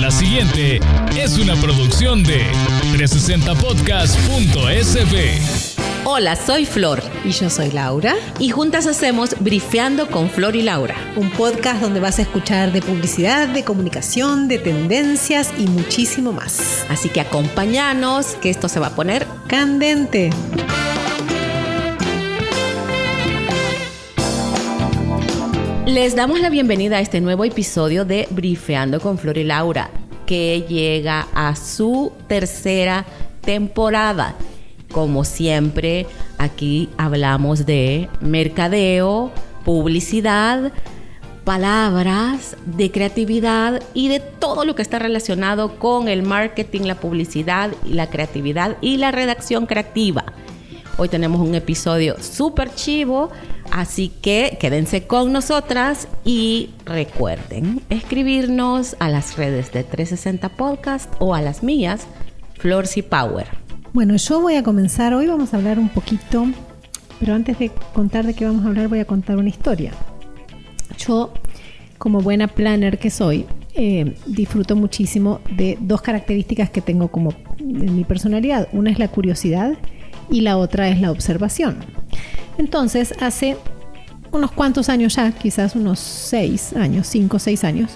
La siguiente es una producción de 360podcast.sb. Hola, soy Flor. Y yo soy Laura. Y juntas hacemos Brifeando con Flor y Laura. Un podcast donde vas a escuchar de publicidad, de comunicación, de tendencias y muchísimo más. Así que acompáñanos, que esto se va a poner candente. Les damos la bienvenida a este nuevo episodio de Brifeando con Flor y Laura, que llega a su tercera temporada. Como siempre, aquí hablamos de mercadeo, publicidad, palabras, de creatividad y de todo lo que está relacionado con el marketing, la publicidad, la creatividad y la redacción creativa. Hoy tenemos un episodio súper chivo, así que quédense con nosotras y recuerden escribirnos a las redes de 360 Podcast o a las mías, Florcy Power. Bueno, yo voy a comenzar. Hoy vamos a hablar un poquito, pero antes de contar de qué vamos a hablar, voy a contar una historia. Yo, como buena planner que soy, disfruto muchísimo de dos características que tengo como en mi personalidad. Una es la curiosidad y la otra es la observación. Entonces, hace unos cuantos años ya, quizás unos 6 años, 5 o 6 años,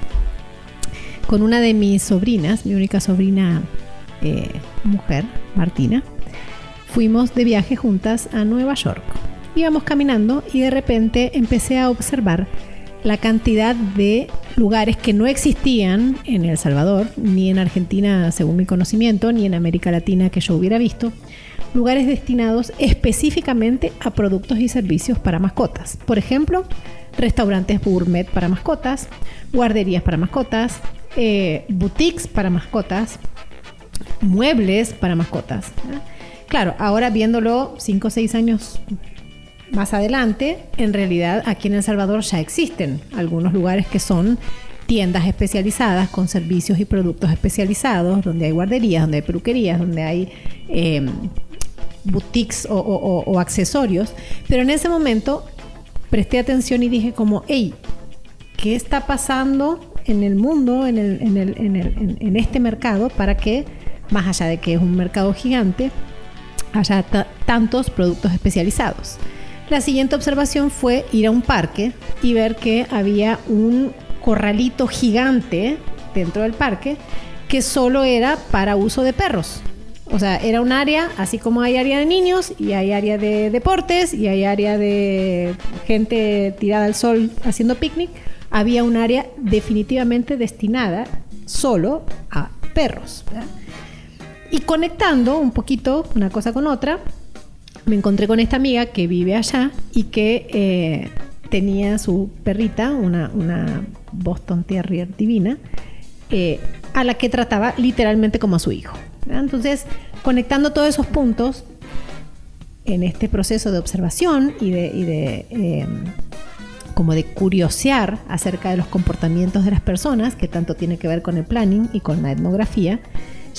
con una de mis sobrinas, mi única sobrina mujer, Martina, fuimos de viaje juntas a Nueva York. Íbamos caminando y de repente empecé a observar la cantidad de lugares que no existían en El Salvador, ni en Argentina según mi conocimiento, ni en América Latina que yo hubiera visto, lugares destinados específicamente a productos y servicios para mascotas. Por ejemplo, restaurantes gourmet para mascotas, guarderías para mascotas, boutiques para mascotas, muebles para mascotas. Claro, ahora viéndolo 5 o 6 años más adelante, en realidad aquí en El Salvador ya existen algunos lugares que son tiendas especializadas con servicios y productos especializados, donde hay guarderías, donde hay peluquerías, donde hay boutiques o accesorios. Pero en ese momento presté atención y dije como, hey, ¿qué está pasando en el mundo, en este mercado, para que, más allá de que es un mercado gigante, haya tantos productos especializados? La siguiente observación fue ir a un parque y ver que había un corralito gigante dentro del parque que solo era para uso de perros. O sea, era un área, así como hay área de niños y hay área de deportes y hay área de gente tirada al sol haciendo picnic, había un área definitivamente destinada solo a perros, ¿verdad? Y conectando un poquito una cosa con otra, me encontré con esta amiga que vive allá y que tenía su perrita, una Boston Terrier divina, a la que trataba literalmente como a su hijo, ¿verdad? Entonces, conectando todos esos puntos en este proceso de observación y como de curiosear acerca de los comportamientos de las personas, que tanto tiene que ver con el planning y con la etnografía,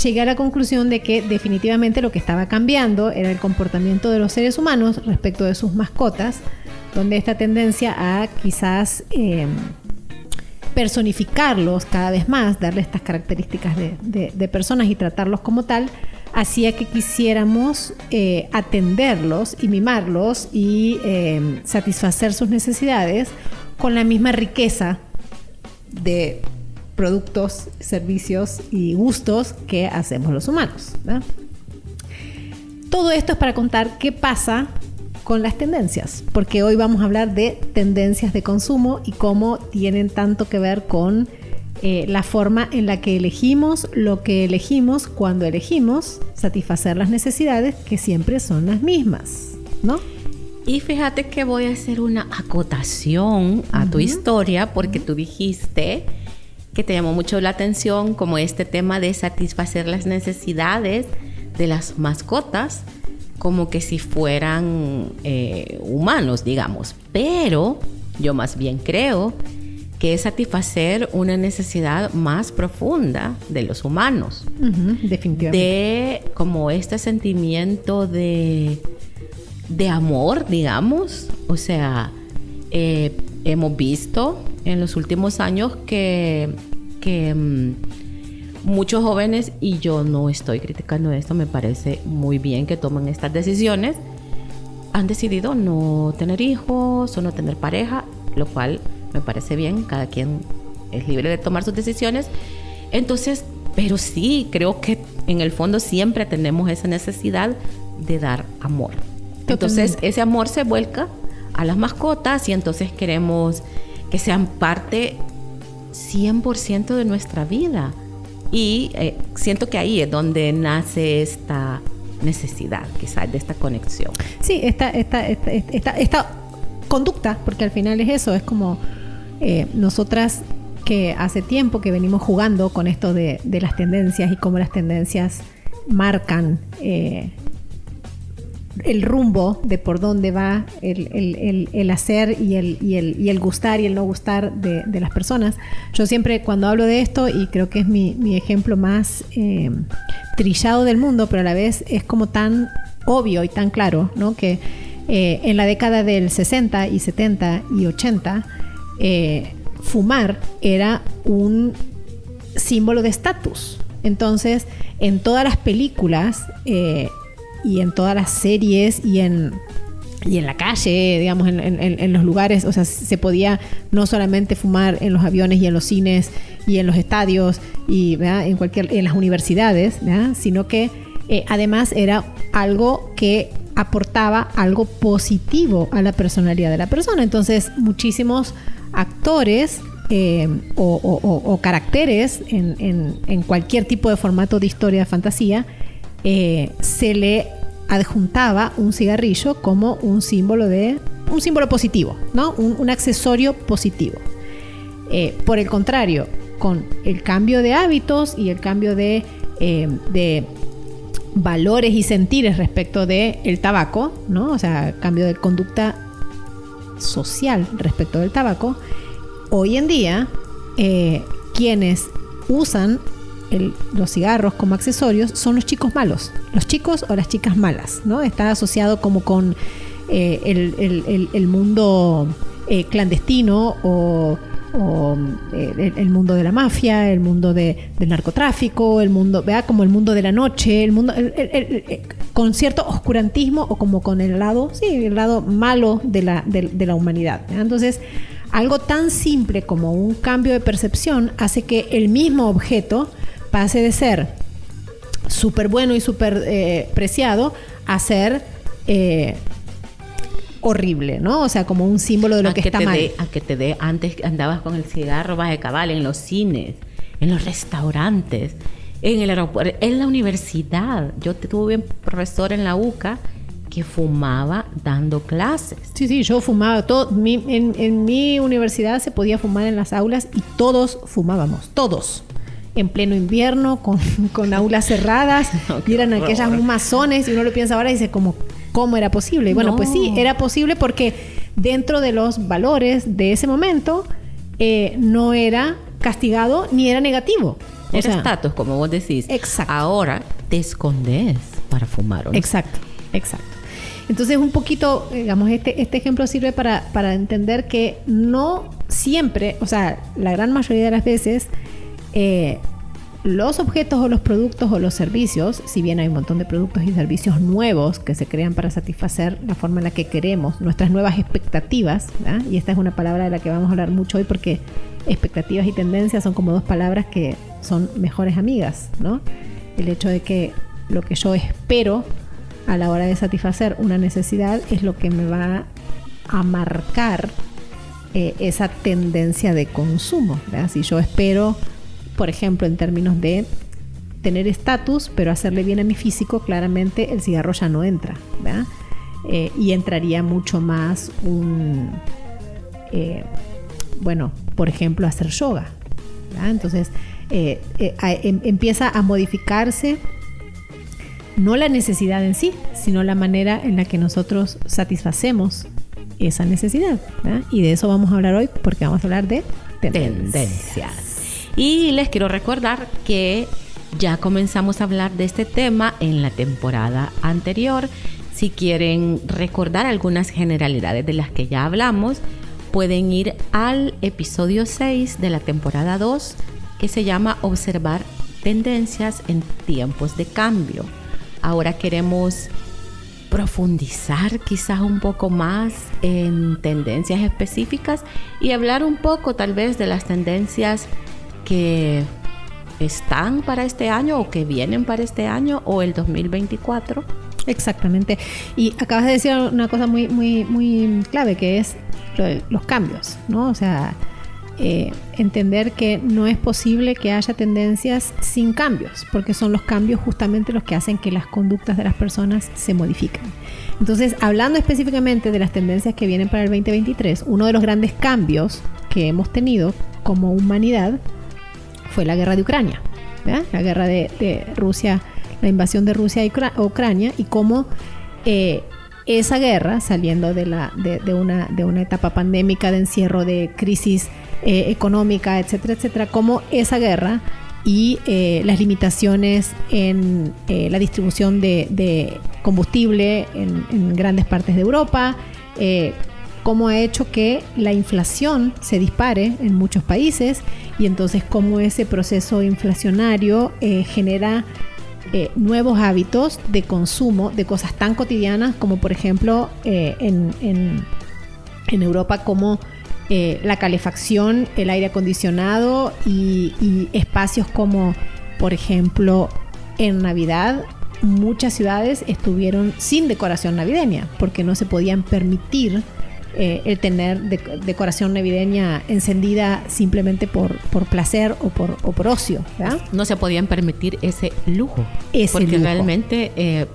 llegué a la conclusión de que definitivamente lo que estaba cambiando era el comportamiento de los seres humanos respecto de sus mascotas, donde esta tendencia a quizás personificarlos cada vez más, darle estas características de personas y tratarlos como tal, hacía que quisiéramos atenderlos y mimarlos y satisfacer sus necesidades con la misma riqueza de productos, servicios y gustos que hacemos los humanos, ¿verdad? Todo esto es para contar qué pasa con las tendencias, porque hoy vamos a hablar de tendencias de consumo y cómo tienen tanto que ver con la forma en la que elegimos lo que elegimos cuando elegimos satisfacer las necesidades, que siempre son las mismas, ¿no? Y fíjate que voy a hacer una acotación a tu historia, porque tú dijiste que te llamó mucho la atención como este tema de satisfacer las necesidades de las mascotas como que si fueran humanos, digamos. Pero yo más bien creo que es satisfacer una necesidad más profunda de los humanos. Definitivamente. De como este sentimiento de amor, digamos. O sea, hemos visto en los últimos años que muchos jóvenes, y yo no estoy criticando esto, me parece muy bien que tomen estas decisiones, han decidido no tener hijos o no tener pareja, lo cual me parece bien, cada quien es libre de tomar sus decisiones. Entonces, pero sí, creo que en el fondo siempre tenemos esa necesidad de dar amor. Entonces, ese amor se vuelca a las mascotas y entonces queremos que sean parte 100% de nuestra vida. Y siento que ahí es donde nace esta necesidad, quizás, de esta conexión. Sí, esta conducta, porque al final es eso, es como nosotras que hace tiempo que venimos jugando con esto de las tendencias y cómo las tendencias marcan el rumbo de por dónde va el hacer y el gustar y el no gustar de las personas. Yo siempre cuando hablo de esto, y creo que es mi ejemplo más trillado del mundo, pero a la vez es como tan obvio y tan claro, ¿no? Que en la década del 60 y 70 y 80 fumar era un símbolo de estatus. Entonces, en todas las películas y en todas las series y en la calle, digamos, en los lugares, o sea, se podía no solamente fumar en los aviones y en los cines y en los estadios y en las universidades, ¿verdad? Sino que además era algo que aportaba algo positivo a la personalidad de la persona. Entonces, muchísimos actores o caracteres en cualquier tipo de formato de historia de fantasía se le adjuntaba un cigarrillo como un símbolo positivo, ¿no? Un accesorio positivo. Por el contrario, con el cambio de hábitos y el cambio de valores y sentires respecto del tabaco, ¿no? O sea, cambio de conducta social respecto del tabaco, hoy en día quienes usan los cigarros como accesorios son los chicos malos, los chicos o las chicas malas, ¿no? Está asociado como con el mundo clandestino o el mundo de la mafia, el mundo del narcotráfico, el mundo, ¿verdad? Como el mundo de la noche, el mundo con cierto oscurantismo o como con el lado malo de la humanidad, ¿verdad? Entonces, algo tan simple como un cambio de percepción hace que el mismo objeto pase de ser súper bueno y súper preciado a ser horrible, ¿no? O sea, como un símbolo de lo que está mal. Antes andabas con el cigarro bajo cabal en los cines, en los restaurantes, en el aeropuerto, en la universidad. Yo tuve un profesor en la UCA que fumaba dando clases. Sí, yo fumaba. En mi universidad se podía fumar en las aulas y todos fumábamos, todos. En pleno invierno, con aulas cerradas, y eran aquellas masones, y uno lo piensa ahora y dice, ¿cómo era posible? Y bueno, pues sí, era posible porque dentro de los valores de ese momento no era castigado ni era negativo. Era estatus, como vos decís. Exacto. Ahora te escondes para fumar, ¿o no? Exacto. Entonces, un poquito, digamos, este ejemplo sirve para entender que no siempre, o sea, la gran mayoría de las veces, los objetos o los productos o los servicios, si bien hay un montón de productos y servicios nuevos que se crean para satisfacer la forma en la que queremos, nuestras nuevas expectativas, ¿verdad? Y esta es una palabra de la que vamos a hablar mucho hoy porque expectativas y tendencias son como dos palabras que son mejores amigas, ¿no? El hecho de que lo que yo espero a la hora de satisfacer una necesidad es lo que me va a marcar esa tendencia de consumo, ¿verdad? Si yo espero, por ejemplo, en términos de tener estatus, pero hacerle bien a mi físico, claramente el cigarro ya no entra, ¿verdad? Y entraría mucho más por ejemplo, hacer yoga, ¿verdad? Entonces, empieza a modificarse no la necesidad en sí, sino la manera en la que nosotros satisfacemos esa necesidad, ¿verdad? Y de eso vamos a hablar hoy porque vamos a hablar de tendencias. Y les quiero recordar que ya comenzamos a hablar de este tema en la temporada anterior. Si quieren recordar algunas generalidades de las que ya hablamos, pueden ir al episodio 6 de la temporada 2, que se llama Observar tendencias en tiempos de cambio. Ahora queremos profundizar quizás un poco más en tendencias específicas y hablar un poco tal vez de las tendencias que están para este año o que vienen para este año o el 2024. Exactamente. Y acabas de decir una cosa muy, muy, muy clave, que es los cambios, ¿no? O sea, entender que no es posible que haya tendencias sin cambios, porque son los cambios justamente los que hacen que las conductas de las personas se modifiquen. Entonces, hablando específicamente de las tendencias que vienen para el 2023, uno de los grandes cambios que hemos tenido como humanidad fue la guerra de Ucrania, ¿verdad? La guerra de Rusia, la invasión de Rusia a Ucrania, y cómo esa guerra, saliendo de una etapa pandémica, de encierro, de crisis económica, etcétera, etcétera, cómo esa guerra y las limitaciones en la distribución de combustible en grandes partes de Europa, cómo ha hecho que la inflación se dispare en muchos países, y entonces cómo ese proceso inflacionario genera nuevos hábitos de consumo de cosas tan cotidianas como, por ejemplo, en Europa, como la calefacción, el aire acondicionado y espacios como, por ejemplo, en Navidad muchas ciudades estuvieron sin decoración navideña porque no se podían permitir el tener decoración navideña encendida simplemente por placer o por ocio, ¿verdad? No se podían permitir ese lujo. Porque lujo, realmente,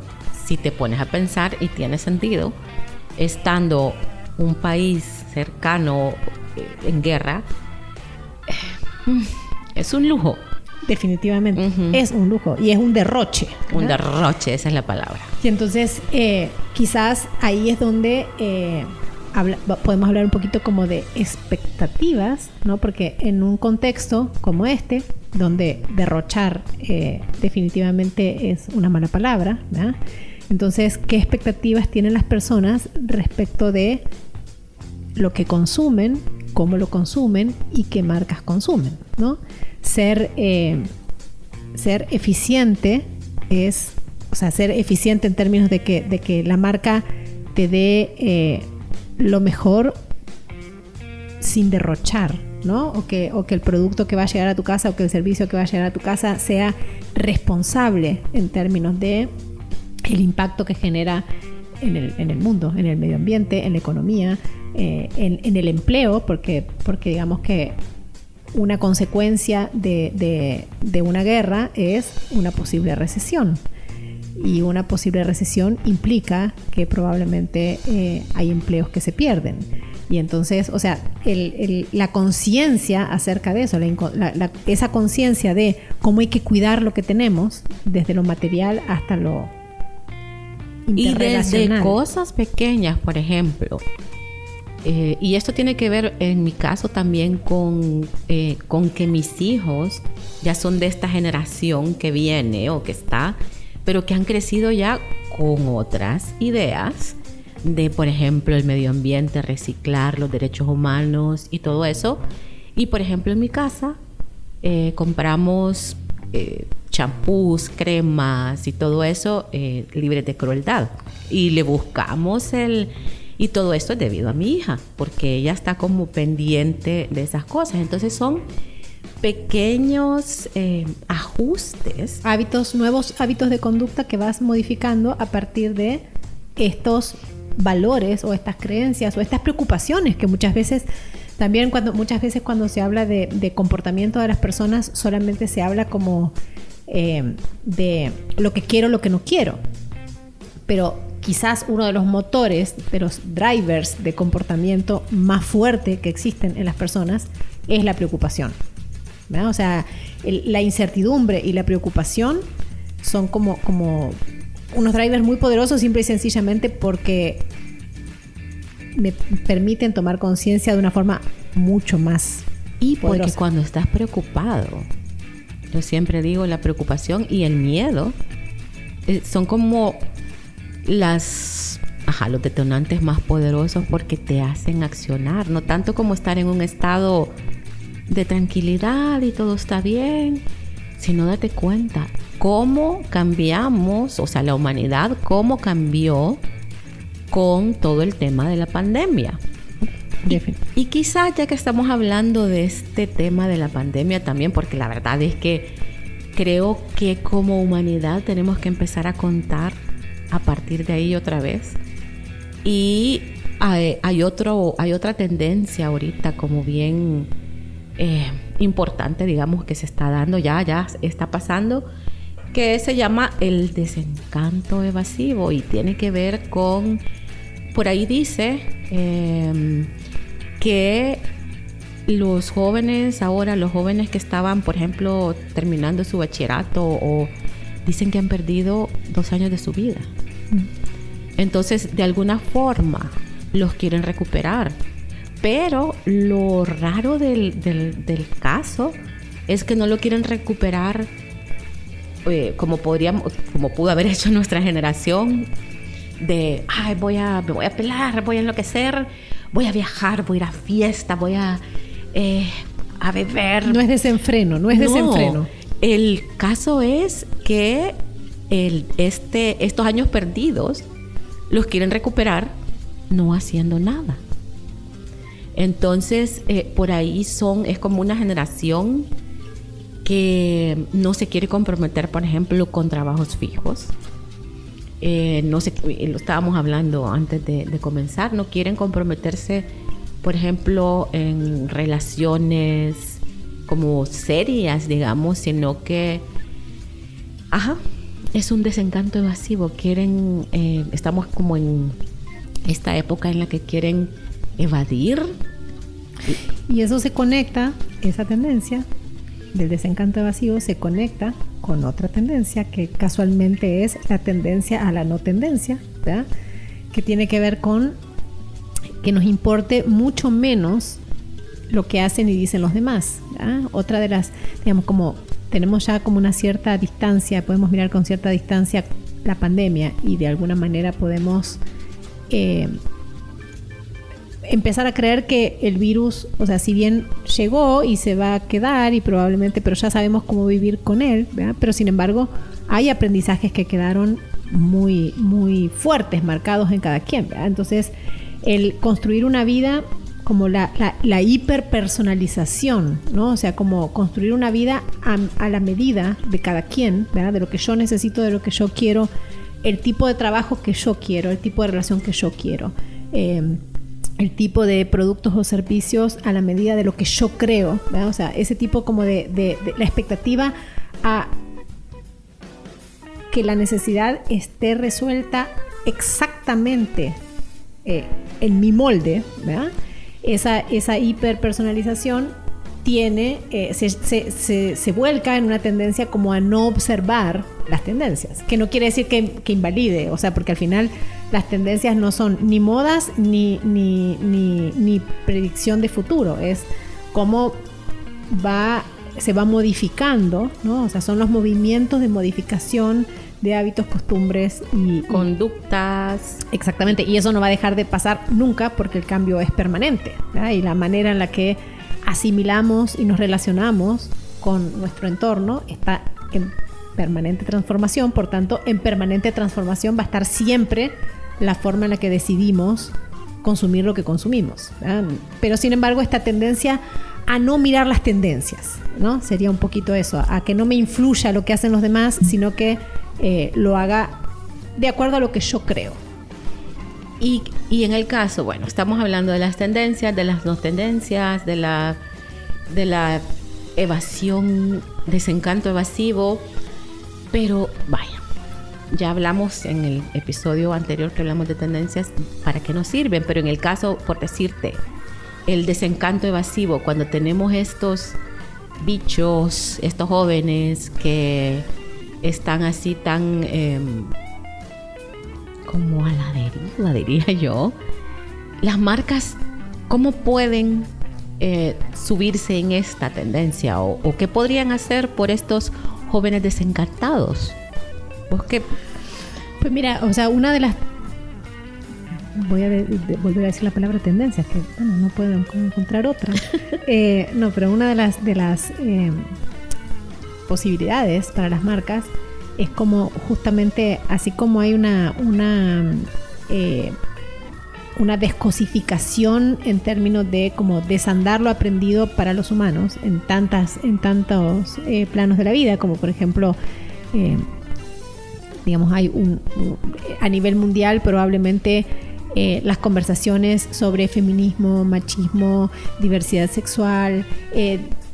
si te pones a pensar, y tiene sentido, estando un país cercano en guerra, es un lujo. Definitivamente. Es un lujo y es un derroche, ¿verdad? Un derroche, esa es la palabra. Y entonces quizás ahí es donde podemos hablar un poquito como de expectativas, ¿no? Porque en un contexto como este, donde derrochar definitivamente es una mala palabra, ¿verdad? Entonces, ¿qué expectativas tienen las personas respecto de lo que consumen, cómo lo consumen y qué marcas consumen, ¿no? Ser eficiente es, o sea, ser eficiente en términos de que la marca te dé lo mejor sin derrochar, ¿no? O que el producto que va a llegar a tu casa o que el servicio que va a llegar a tu casa sea responsable en términos de el impacto que genera en el mundo, en el medio ambiente, en la economía, en el empleo, porque digamos que una consecuencia de una guerra es una posible recesión. Y una posible recesión implica que probablemente hay empleos que se pierden. Y entonces, o sea, la conciencia acerca de eso, esa conciencia de cómo hay que cuidar lo que tenemos, desde lo material hasta lo interrelacional. Y desde cosas pequeñas, por ejemplo. Y esto tiene que ver, en mi caso, también con que mis hijos ya son de esta generación que viene o que está, pero que han crecido ya con otras ideas de, por ejemplo, el medio ambiente, reciclar, los derechos humanos y todo eso. Y, por ejemplo, en mi casa compramos champús, cremas y todo eso libres de crueldad. Y le buscamos y todo esto es debido a mi hija, porque ella está como pendiente de esas cosas. Entonces son pequeños ajustes. Nuevos hábitos de conducta que vas modificando a partir de estos valores o estas creencias o estas preocupaciones que muchas veces también cuando se habla de comportamiento de las personas, solamente se habla como de lo que quiero, lo que no quiero. Pero quizás uno de los motores, de los drivers de comportamiento más fuerte que existen en las personas es la preocupación, ¿verdad? O sea, la incertidumbre y la preocupación son como unos drivers muy poderosos, simple y sencillamente porque me permiten tomar conciencia de una forma mucho más y porque poderosa. Cuando estás preocupado, yo siempre digo, la preocupación y el miedo son como los detonantes más poderosos, porque te hacen accionar, no tanto como estar en un estado de tranquilidad y todo está bien, sino date cuenta cómo cambiamos, o sea, la humanidad, cómo cambió con todo el tema de la pandemia. Y quizás ya que estamos hablando de este tema de la pandemia también, porque la verdad es que creo que como humanidad tenemos que empezar a contar a partir de ahí otra vez. Y hay otra tendencia ahorita como bien importante, digamos, que se está dando, ya está pasando, que se llama el desencanto evasivo y tiene que ver con, por ahí dice que los jóvenes que estaban, por ejemplo, terminando su bachillerato, o dicen que han perdido 2 años de su vida. Entonces, de alguna forma, los quieren recuperar. Pero lo raro del caso es que no lo quieren recuperar como pudo haber hecho nuestra generación, de me voy a pelar, voy a enloquecer, voy a viajar, voy a ir a fiesta, voy a beber. No es desenfreno. El caso es que estos años perdidos los quieren recuperar no haciendo nada. Entonces, por ahí es como una generación que no se quiere comprometer, por ejemplo, con trabajos fijos. Lo estábamos hablando antes de comenzar, no quieren comprometerse, por ejemplo, en relaciones como serias, digamos, sino que es un desencanto evasivo. Estamos como en esta época en la que quieren evadir. Y eso se conecta, esa tendencia del desencanto evasivo se conecta con otra tendencia que casualmente es la tendencia a la no tendencia, ¿verdad? Que tiene que ver con que nos importe mucho menos lo que hacen y dicen los demás, ¿verdad? Otra de las, digamos, como tenemos ya como una cierta distancia, podemos mirar con cierta distancia la pandemia y de alguna manera podemos empezar a creer que el virus, o sea, si bien llegó y se va a quedar y probablemente, pero ya sabemos cómo vivir con él, ¿verdad? Pero sin embargo hay aprendizajes que quedaron muy, muy fuertes, marcados en cada quien, ¿verdad? Entonces, el construir una vida como la hiperpersonalización, ¿no? O sea, como construir una vida a la medida de cada quien, ¿verdad? De lo que yo necesito, de lo que yo quiero, el tipo de trabajo que yo quiero, el tipo de relación que yo quiero, el tipo de productos o servicios a la medida de lo que yo creo, ¿verdad? O sea, ese tipo como de la expectativa a que la necesidad esté resuelta exactamente en mi molde, ¿verdad? Esa hiperpersonalización tiene, se vuelca en una tendencia como a no observar las tendencias, que no quiere decir que invalide, o sea, porque al final las tendencias no son ni modas ni predicción de futuro, es cómo se va modificando, ¿no? O sea, son los movimientos de modificación de hábitos, costumbres y conductas. Exactamente, y eso no va a dejar de pasar nunca porque el cambio es permanente, ¿verdad? Y la manera en la que asimilamos y nos relacionamos con nuestro entorno está en permanente transformación, por tanto, en permanente transformación va a estar siempre la forma en la que decidimos consumir lo que consumimos, ¿verdad? Pero sin embargo, esta tendencia a no mirar las tendencias, ¿no? Sería un poquito eso, a que no me influya lo que hacen los demás, sino que lo haga de acuerdo a lo que yo creo. Y en el caso, bueno, estamos hablando de las tendencias, de las no tendencias, de la evasión, desencanto evasivo, pero vaya, ya hablamos en el episodio anterior que hablamos de tendencias, para qué nos sirven, pero en el caso, por decirte, el desencanto evasivo, cuando tenemos estos bichos, estos jóvenes que están así tan como a la deriva, diría yo, las marcas, ¿cómo pueden subirse en esta tendencia? ¿O qué podrían hacer por estos jóvenes desencantados? Pues mira, o sea, una de las, voy a volver a decir la palabra tendencias, que bueno, no puedo encontrar otra. No, pero una de las posibilidades para las marcas es como justamente, así como hay una descosificación en términos de como desandar lo aprendido para los humanos en tantos planos de la vida, como por ejemplo, digamos, hay a nivel mundial probablemente las conversaciones sobre feminismo, machismo, diversidad sexual,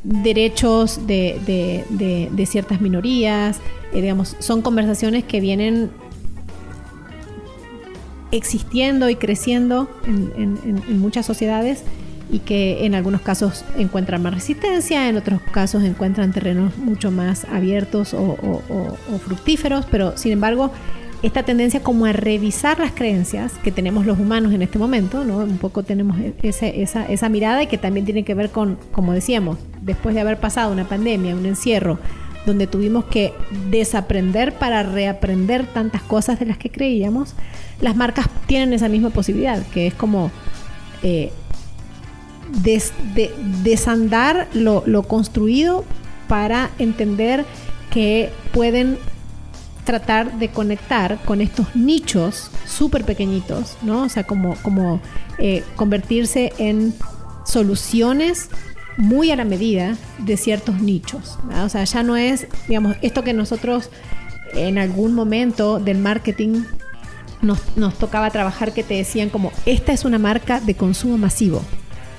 derechos de ciertas minorías, digamos, son conversaciones que vienen existiendo y creciendo en muchas sociedades y que en algunos casos encuentran más resistencia, en otros casos encuentran terrenos mucho más abiertos o fructíferos, pero sin embargo esta tendencia como a revisar las creencias que tenemos los humanos en este momento, ¿no? Un poco tenemos esa mirada, y que también tiene que ver con, como decíamos, después de haber pasado una pandemia, un encierro, donde tuvimos que desaprender para reaprender tantas cosas de las que creíamos. Las marcas tienen esa misma posibilidad, que es como desandar lo construido para entender que pueden tratar de conectar con estos nichos súper pequeñitos, ¿no? O sea, como convertirse en soluciones muy a la medida de ciertos nichos, ¿verdad? O sea, ya no es, digamos, esto que nosotros en algún momento del marketing nos tocaba trabajar, que te decían como, esta es una marca de consumo masivo.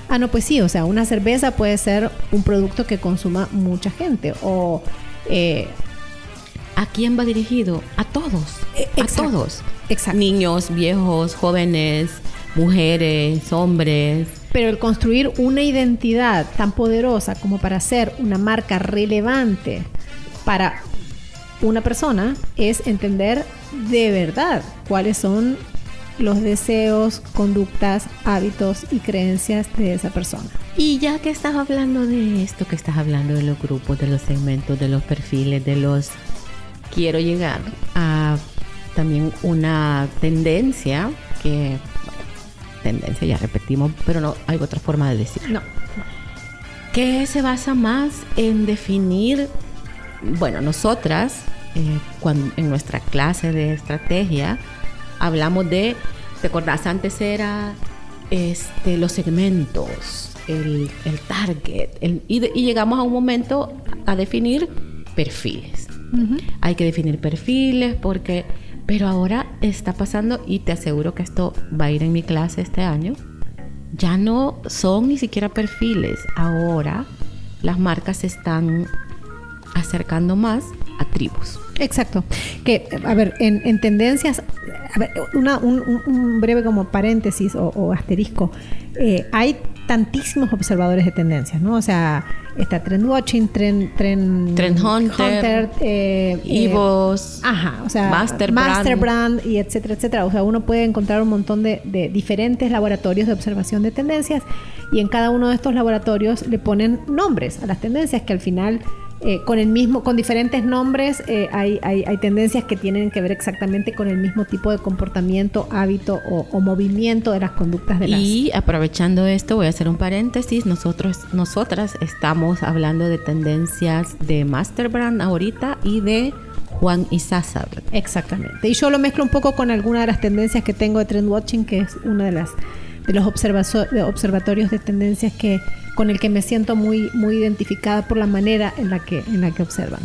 Ah, no, pues sí, o sea, una cerveza puede ser un producto que consuma mucha gente, o ¿a quién va dirigido? A todos. Exacto. A todos. Exacto. Niños, viejos, jóvenes, mujeres, hombres. Pero el construir una identidad tan poderosa como para ser una marca relevante para una persona es entender de verdad cuáles son los deseos, conductas, hábitos y creencias de esa persona. Y ya que estás hablando de esto, que estás hablando de los grupos, de los segmentos, de los perfiles, quiero llegar a también una tendencia que... tendencia, ya repetimos, pero no hay otra forma de decirlo. No. Que se basa más en definir, bueno, nosotras, cuando en nuestra clase de estrategia, hablamos de, ¿te acordás? Antes era los segmentos, el target, y llegamos a un momento a definir perfiles. Uh-huh. Hay que definir perfiles porque... Pero ahora está pasando, y te aseguro que esto va a ir en mi clase este año, ya no son ni siquiera perfiles. Ahora las marcas se están acercando más a tribus. Exacto. Que, a ver, en tendencias, a ver, un breve como paréntesis o asterisco. Hay tantísimos observadores de tendencias, ¿no? O sea, está Trend Watching, Trend Hunter, Ivos, o sea, Master Brand y etcétera, etcétera. O sea, uno puede encontrar un montón de diferentes laboratorios de observación de tendencias, y en cada uno de estos laboratorios le ponen nombres a las tendencias, que al final con diferentes nombres hay tendencias que tienen que ver exactamente con el mismo tipo de comportamiento, hábito o movimiento de las conductas de las... Y aprovechando esto, voy a hacer un paréntesis. Nosotras estamos hablando de tendencias de Master Brand ahorita y de Juan y Sasa. Exactamente. Y yo lo mezclo un poco con alguna de las tendencias que tengo de Trend Watching, que es una de los observatorios de tendencias con el que me siento muy, muy identificada por la manera en la que observan.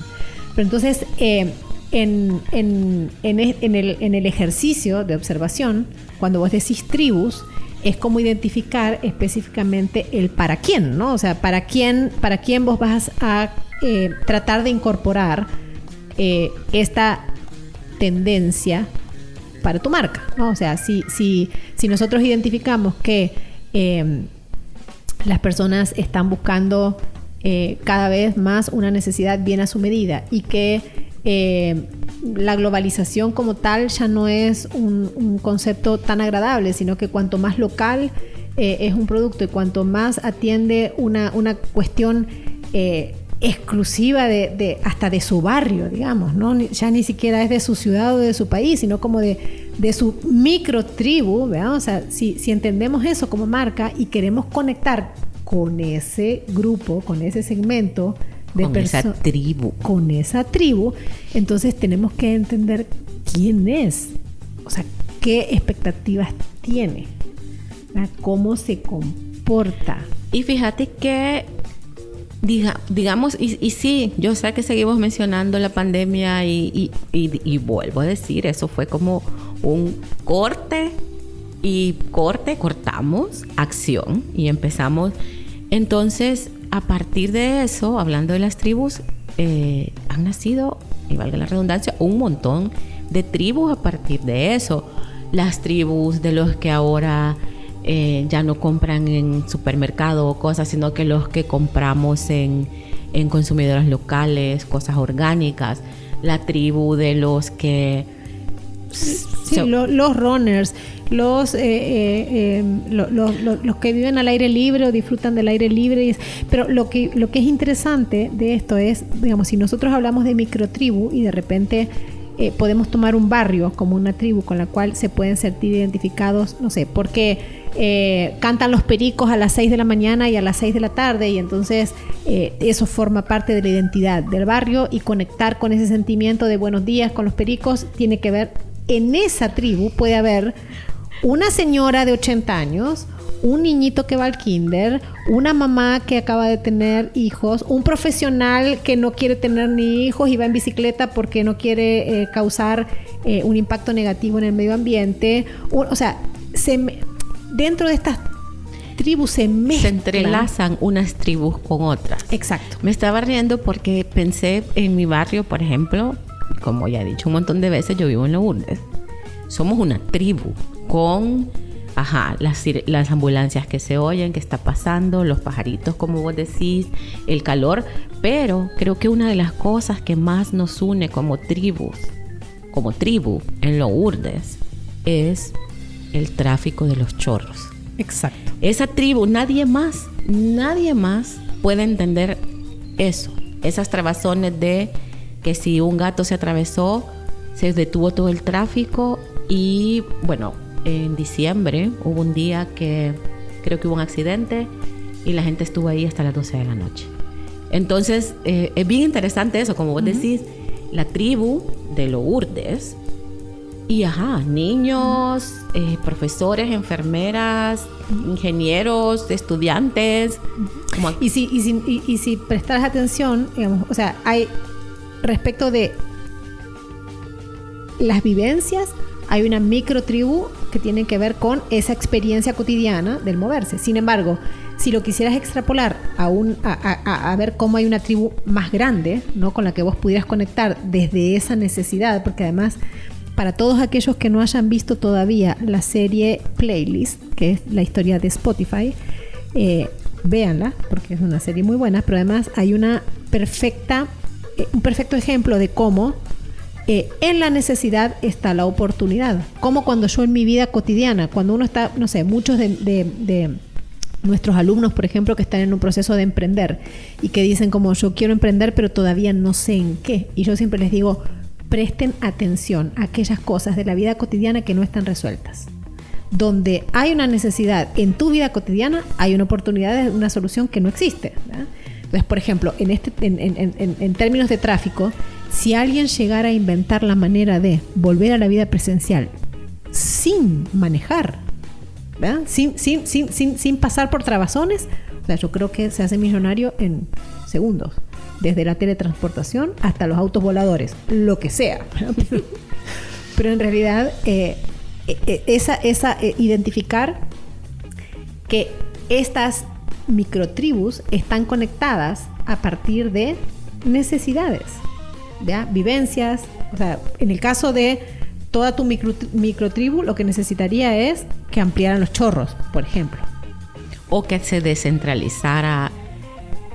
Pero entonces, en el ejercicio de observación, cuando vos decís tribus, es como identificar específicamente el para quién, ¿no? O sea, para quién vos vas a tratar de incorporar esta tendencia para tu marca, ¿no? O sea, si nosotros identificamos que las personas están buscando cada vez más una necesidad bien a su medida, y que la globalización como tal ya no es un concepto tan agradable, sino que cuanto más local es un producto, y cuanto más atiende una cuestión exclusiva hasta de su barrio, digamos, ¿no? Ya ni siquiera es de su ciudad o de su país, sino como de su micro tribu, ¿verdad? O sea, si entendemos eso como marca y queremos conectar con ese grupo, con ese segmento con esa tribu. Con esa tribu. Entonces tenemos que entender quién es, o sea, qué expectativas tiene, ¿verdad? Cómo se comporta. Y fíjate que, digamos, y sí, yo sé que seguimos mencionando la pandemia y vuelvo a decir, eso fue como un cortamos acción y empezamos. Entonces, a partir de eso, hablando de las tribus, han nacido, y valga la redundancia, un montón de tribus a partir de eso. Las tribus de los que ahora ya no compran en supermercado o cosas, sino que los que compramos en consumidoras locales, cosas orgánicas. La tribu de los que... Sí, los runners, los que viven al aire libre o disfrutan del aire libre. Pero lo que es interesante de esto es, digamos, si nosotros hablamos de microtribu y de repente podemos tomar un barrio como una tribu con la cual se pueden sentir identificados, no sé, porque cantan los pericos a las 6 de la mañana y a las 6 de la tarde, y entonces eso forma parte de la identidad del barrio, y conectar con ese sentimiento de buenos días con los pericos tiene que ver. En esa tribu puede haber una señora de 80 años, un niñito que va al kinder, una mamá que acaba de tener hijos, un profesional que no quiere tener ni hijos y va en bicicleta porque no quiere causar un impacto negativo en el medio ambiente. Dentro de estas tribus se entrelazan unas tribus con otras. Exacto. Me estaba riendo porque pensé en mi barrio, por ejemplo. Como ya he dicho un montón de veces, yo vivo en Lourdes. Somos una tribu con las ambulancias que se oyen, que está pasando, los pajaritos, como vos decís, el calor. Pero creo que una de las cosas que más nos une como tribu en Lourdes, es el tráfico de los chorros. Exacto. Esa tribu, nadie más puede entender eso. Esas trabazones de que si un gato se atravesó, se detuvo todo el tráfico. Y bueno, en diciembre hubo un día que creo que hubo un accidente y la gente estuvo ahí hasta las 12 de la noche. Entonces es bien interesante eso, como vos decís, la tribu de Lourdes. Y niños, profesores, enfermeras, ingenieros, estudiantes. Y si prestas atención, digamos, o sea, hay respecto de las vivencias, hay una microtribu que tiene que ver con esa experiencia cotidiana del moverse. Sin embargo, si lo quisieras extrapolar a ver cómo hay una tribu más grande, ¿no?, con la que vos pudieras conectar desde esa necesidad, porque además, para todos aquellos que no hayan visto todavía la serie Playlist, que es la historia de Spotify, véanla, porque es una serie muy buena, pero además hay un perfecto ejemplo de cómo en la necesidad está la oportunidad. Como cuando yo en mi vida cotidiana, cuando uno está, no sé, muchos de nuestros alumnos, por ejemplo, que están en un proceso de emprender y que dicen como, yo quiero emprender pero todavía no sé en qué. Y yo siempre les digo, presten atención a aquellas cosas de la vida cotidiana que no están resueltas. Donde hay una necesidad en tu vida cotidiana, hay una oportunidad de una solución que no existe, ¿verdad? Entonces, por ejemplo, en términos de tráfico, si alguien llegara a inventar la manera de volver a la vida presencial sin manejar, ¿verdad?, sin pasar por trabazones, o sea, yo creo que se hace millonario en segundos, desde la teletransportación hasta los autos voladores, lo que sea. Pero en realidad identificar que estas microtribus están conectadas a partir de necesidades, ¿ya?, vivencias. O sea, en el caso de toda tu microtribu, lo que necesitaría es que ampliaran los chorros, por ejemplo. O que se descentralizara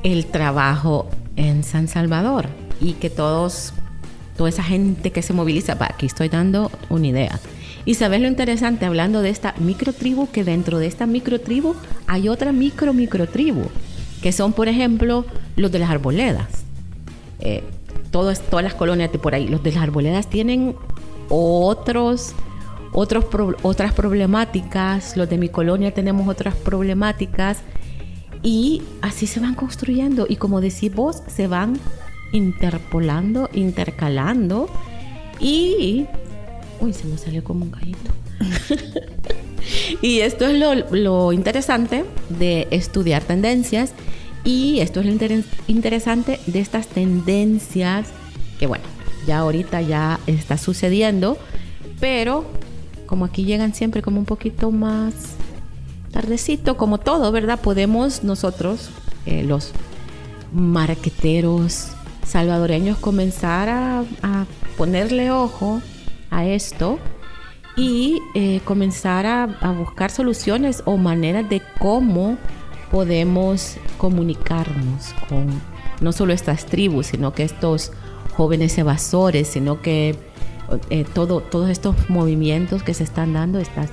el trabajo en San Salvador y que toda esa gente que se moviliza, aquí estoy dando una idea. Y sabes lo interesante, hablando de esta microtribu, que dentro de esta microtribu hay otra microtribu, que son, por ejemplo, los de las arboledas. Todas las colonias de por ahí, los de las arboledas tienen otras problemáticas. Los de mi colonia tenemos otras problemáticas. Y así se van construyendo. Y como decís vos, se van interpolando, intercalando. Y... Uy, se me salió como un gallito. Y esto es lo interesante de estudiar tendencias. Y esto es lo interesante de estas tendencias que, bueno, ya ahorita ya está sucediendo, pero como aquí llegan siempre como un poquito más tardecito, como todo, ¿verdad? Podemos nosotros, los marqueteros salvadoreños, comenzar a ponerle ojo a esto y comenzar a buscar soluciones o maneras de cómo podemos comunicarnos con no solo estas tribus, sino que estos jóvenes evasores, sino que todos estos movimientos que se están dando, estas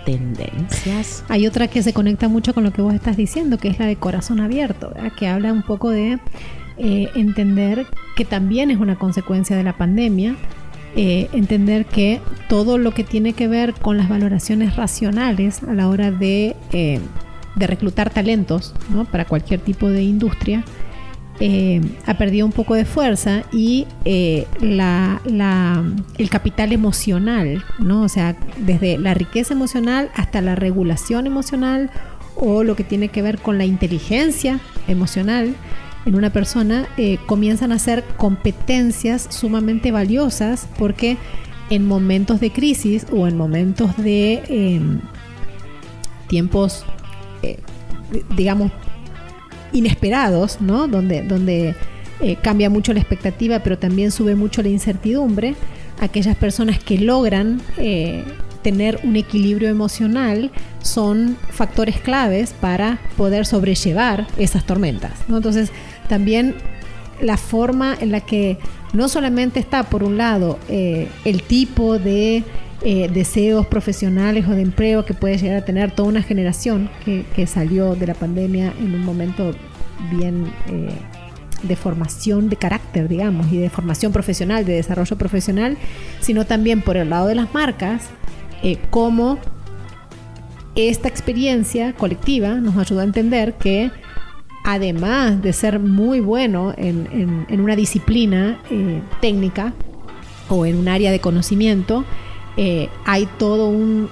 tendencias. Hay otra que se conecta mucho con lo que vos estás diciendo, que es la de corazón abierto, ¿verdad? Que habla un poco de entender que también es una consecuencia de la pandemia, entender que todo lo que tiene que ver con las valoraciones racionales a la hora de reclutar talentos, ¿no? Para cualquier tipo de industria, ha perdido un poco de fuerza y el capital emocional, ¿no? O sea, desde la riqueza emocional hasta la regulación emocional o lo que tiene que ver con la inteligencia emocional en una persona, comienzan a ser competencias sumamente valiosas, porque en momentos de crisis o en momentos de tiempos digamos inesperados, ¿no? Donde cambia mucho la expectativa, pero también sube mucho la incertidumbre, aquellas personas que logran tener un equilibrio emocional son factores claves para poder sobrellevar esas tormentas, ¿no? Entonces, también la forma en la que no solamente está, por un lado, el tipo de deseos profesionales o de empleo que puede llegar a tener toda una generación que salió de la pandemia en un momento bien de formación de carácter, digamos, y de formación profesional, de desarrollo profesional, sino también por el lado de las marcas, cómo esta experiencia colectiva nos ayuda a entender que además de ser muy bueno en una disciplina técnica o en un área de conocimiento, hay todo un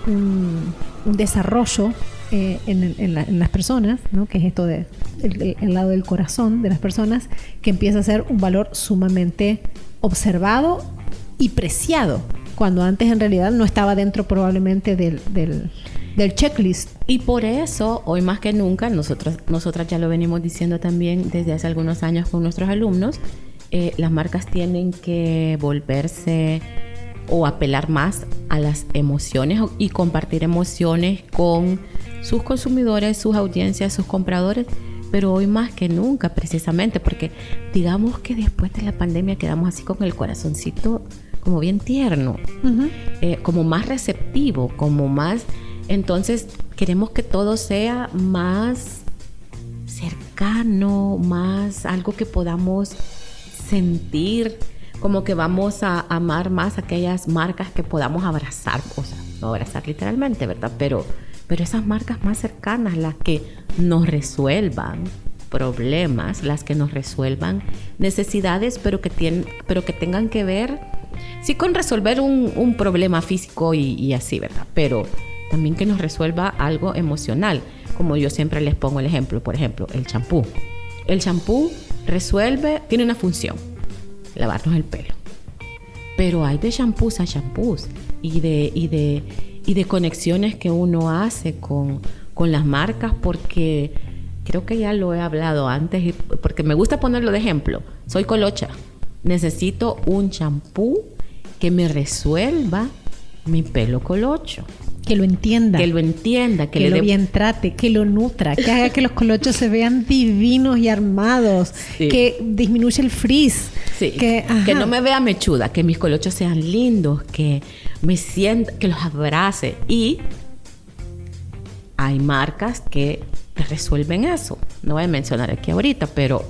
desarrollo en las personas, ¿no? Que es esto de el lado del corazón de las personas, que empieza a ser un valor sumamente observado y preciado, cuando antes en realidad no estaba dentro probablemente del checklist. Y por eso, hoy más que nunca, nosotras ya lo venimos diciendo también desde hace algunos años con nuestros alumnos, las marcas tienen que volverse o apelar más a las emociones y compartir emociones con sus consumidores, sus audiencias, sus compradores, pero hoy más que nunca, precisamente porque digamos que después de la pandemia quedamos así con el corazoncito como bien tierno, como más receptivo, como más... Entonces queremos que todo sea más cercano, más algo que podamos sentir, como que vamos a amar más aquellas marcas que podamos abrazar, o sea, no abrazar literalmente, ¿verdad? Pero esas marcas más cercanas, las que nos resuelvan problemas, las que nos resuelvan necesidades, pero que tengan que ver, sí, con resolver un problema físico y así, ¿verdad? Pero también que nos resuelva algo emocional, como yo siempre les pongo el ejemplo, por ejemplo, el champú. El champú tiene una función, lavarnos el pelo. Pero hay de champús a champús y de conexiones que uno hace con las marcas, porque creo que ya lo he hablado antes, porque me gusta ponerlo de ejemplo. Soy colocha, necesito un champú que me resuelva mi pelo colocho. Que lo entienda. Que lo bien trate, que lo nutra, que haga que los colochos se vean divinos y armados, sí. Que disminuya el frizz. Sí. Que no me vea mechuda, que mis colochos sean lindos, que me sienta, que los abrace. Y hay marcas que resuelven eso. No voy a mencionar aquí ahorita, pero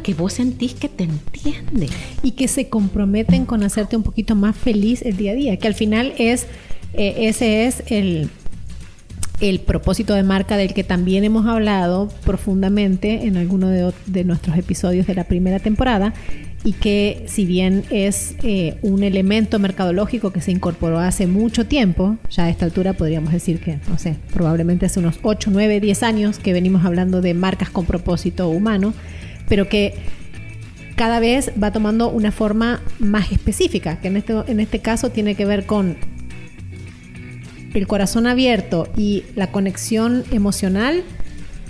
que vos sentís que te entiende. Y que se comprometen con hacerte un poquito más feliz el día a día. Que al final ese es el propósito de marca del que también hemos hablado profundamente en alguno de nuestros episodios de la primera temporada, y que si bien es un elemento mercadológico que se incorporó hace mucho tiempo, ya a esta altura podríamos decir que, no sé, probablemente hace unos 8, 9, 10 años que venimos hablando de marcas con propósito humano, pero que cada vez va tomando una forma más específica, que en este caso tiene que ver con el corazón abierto y la conexión emocional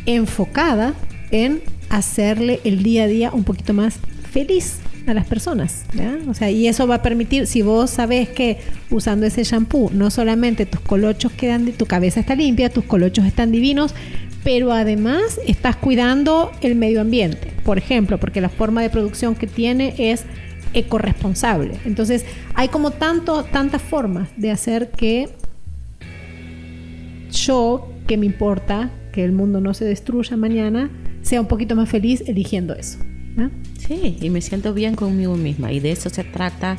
enfocada en hacerle el día a día un poquito más feliz a las personas, ¿ya? O sea, y eso va a permitir, si vos sabés que usando ese shampoo no solamente tus colochos quedan, tu cabeza está limpia, tus colochos están divinos, pero además estás cuidando el medio ambiente, por ejemplo, porque la forma de producción que tiene es ecorresponsable. Entonces, hay como tantas formas de hacer que yo, que me importa que el mundo no se destruya mañana, sea un poquito más feliz eligiendo eso, ¿no? Sí, y me siento bien conmigo misma, y de eso se trata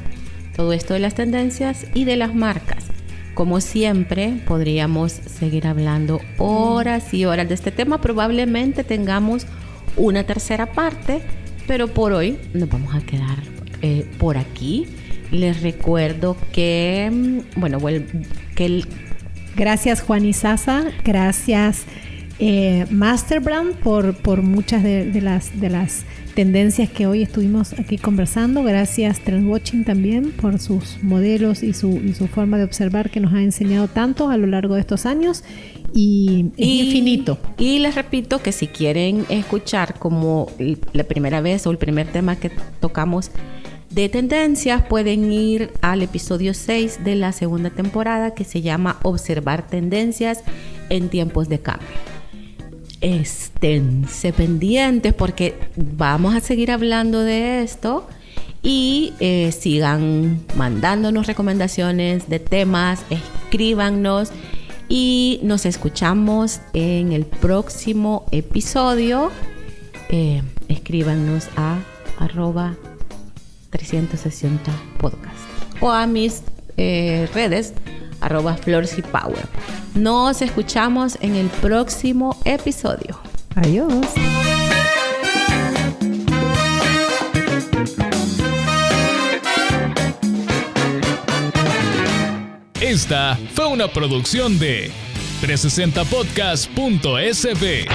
todo esto de las tendencias y de las marcas. Como siempre, podríamos seguir hablando horas y horas de este tema. Probablemente tengamos una tercera parte, pero por hoy nos vamos a quedar por aquí. Les recuerdo que, gracias Juan y Sasa, gracias Masterbrand por muchas de las tendencias que hoy estuvimos aquí conversando. Gracias Trendwatching también por sus modelos y su forma de observar, que nos ha enseñado tanto a lo largo de estos años, y es infinito. Y les repito que si quieren escuchar como la primera vez o el primer tema que tocamos de tendencias, pueden ir al episodio 6 de la segunda temporada, que se llama Observar tendencias en tiempos de cambio. Esténse pendientes porque vamos a seguir hablando de esto, y sigan mandándonos recomendaciones de temas, escríbanos, y nos escuchamos en el próximo episodio. Escríbanos a @360 podcast o a mis redes @FlorsYPower. Nos escuchamos en el próximo episodio. Adiós. Esta fue una producción de 360podcast.sb.